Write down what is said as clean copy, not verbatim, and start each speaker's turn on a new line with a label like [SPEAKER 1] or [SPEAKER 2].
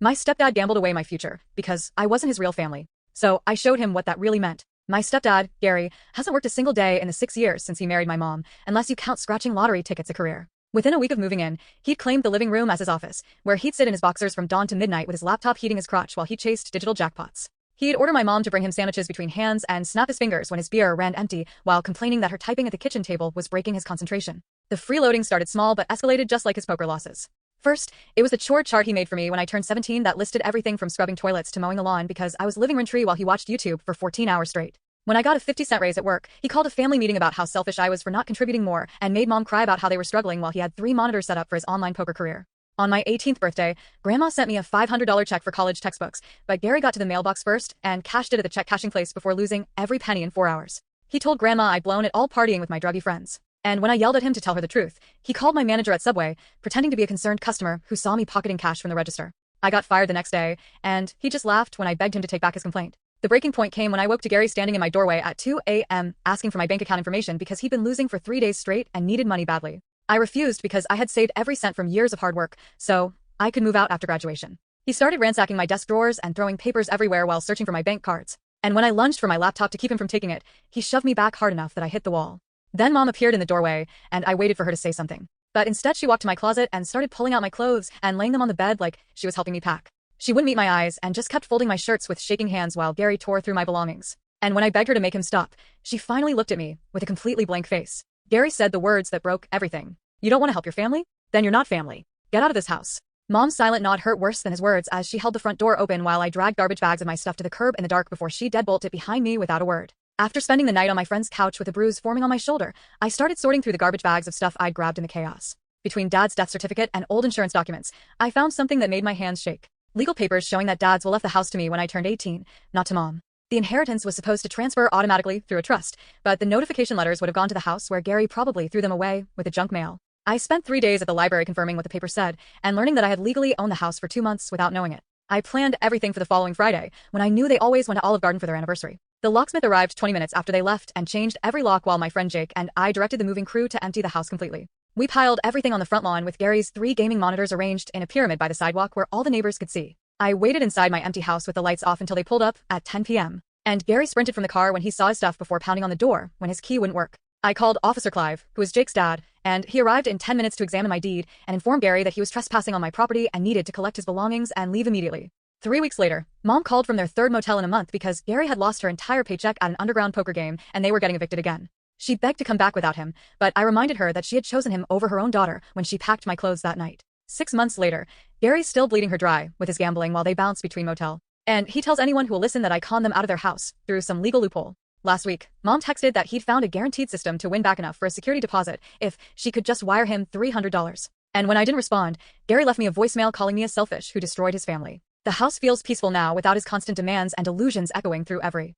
[SPEAKER 1] My stepdad gambled away my future because I wasn't his real family. So I showed him what that really meant. My stepdad, Gary, hasn't worked a single day in the 6 years since he married my mom, unless you count scratching lottery tickets a career. Within a week of moving in, he'd claimed the living room as his office, where he'd sit in his boxers from dawn to midnight with his laptop heating his crotch while he chased digital jackpots. He'd order my mom to bring him sandwiches between hands and snap his fingers when his beer ran empty while complaining that her typing at the kitchen table was breaking his concentration. The freeloading started small but escalated just like his poker losses. First, it was the chore chart he made for me when I turned 17 that listed everything from scrubbing toilets to mowing the lawn because I was living rent-free while he watched YouTube for 14 hours straight. When I got a 50-cent raise at work, he called a family meeting about how selfish I was for not contributing more and made mom cry about how they were struggling while he had 3 monitors set up for his online poker career. On my 18th birthday, Grandma sent me a $500 check for college textbooks, but Gary got to the mailbox first and cashed it at the check cashing place before losing every penny in 4 hours. He told Grandma I'd blown it all partying with my druggy friends. And when I yelled at him to tell her the truth, he called my manager at Subway, pretending to be a concerned customer who saw me pocketing cash from the register. I got fired the next day, and he just laughed when I begged him to take back his complaint. The breaking point came when I woke to Gary standing in my doorway at 2 a.m. asking for my bank account information because he'd been losing for 3 days straight and needed money badly. I refused because I had saved every cent from years of hard work, so I could move out after graduation. He started ransacking my desk drawers and throwing papers everywhere while searching for my bank cards. And when I lunged for my laptop to keep him from taking it, he shoved me back hard enough that I hit the wall. Then Mom appeared in the doorway, and I waited for her to say something. But instead she walked to my closet and started pulling out my clothes and laying them on the bed like she was helping me pack. She wouldn't meet my eyes and just kept folding my shirts with shaking hands while Gary tore through my belongings. And when I begged her to make him stop, she finally looked at me with a completely blank face. Gary said the words that broke everything. "You don't want to help your family? Then you're not family. Get out of this house." Mom's silent nod hurt worse than his words as she held the front door open while I dragged garbage bags of my stuff to the curb in the dark before she deadbolted behind me without a word. After spending the night on my friend's couch with a bruise forming on my shoulder, I started sorting through the garbage bags of stuff I'd grabbed in the chaos. Between Dad's death certificate and old insurance documents, I found something that made my hands shake. Legal papers showing that Dad's will left the house to me when I turned 18, not to Mom. The inheritance was supposed to transfer automatically through a trust, but the notification letters would have gone to the house where Gary probably threw them away with the junk mail. I spent 3 days at the library confirming what the paper said and learning that I had legally owned the house for 2 months without knowing it. I planned everything for the following Friday, when I knew they always went to Olive Garden for their anniversary. The locksmith arrived 20 minutes after they left and changed every lock while my friend Jake and I directed the moving crew to empty the house completely. We piled everything on the front lawn with Gary's 3 gaming monitors arranged in a pyramid by the sidewalk where all the neighbors could see. I waited inside my empty house with the lights off until they pulled up at 10 p.m. And Gary sprinted from the car when he saw his stuff before pounding on the door when his key wouldn't work. I called Officer Clive, who was Jake's dad, and he arrived in 10 minutes to examine my deed and inform Gary that he was trespassing on my property and needed to collect his belongings and leave immediately. 3 weeks later, Mom called from their 3rd motel in a month because Gary had lost her entire paycheck at an underground poker game and they were getting evicted again. She begged to come back without him, but I reminded her that she had chosen him over her own daughter when she packed my clothes that night. 6 months later, Gary's still bleeding her dry with his gambling while they bounce between motel. And he tells anyone who will listen that I conned them out of their house through some legal loophole. Last week, Mom texted that he'd found a guaranteed system to win back enough for a security deposit if she could just wire him $300. And when I didn't respond, Gary left me a voicemail calling me a selfish who destroyed his family. The house feels peaceful now without his constant demands and delusions echoing through every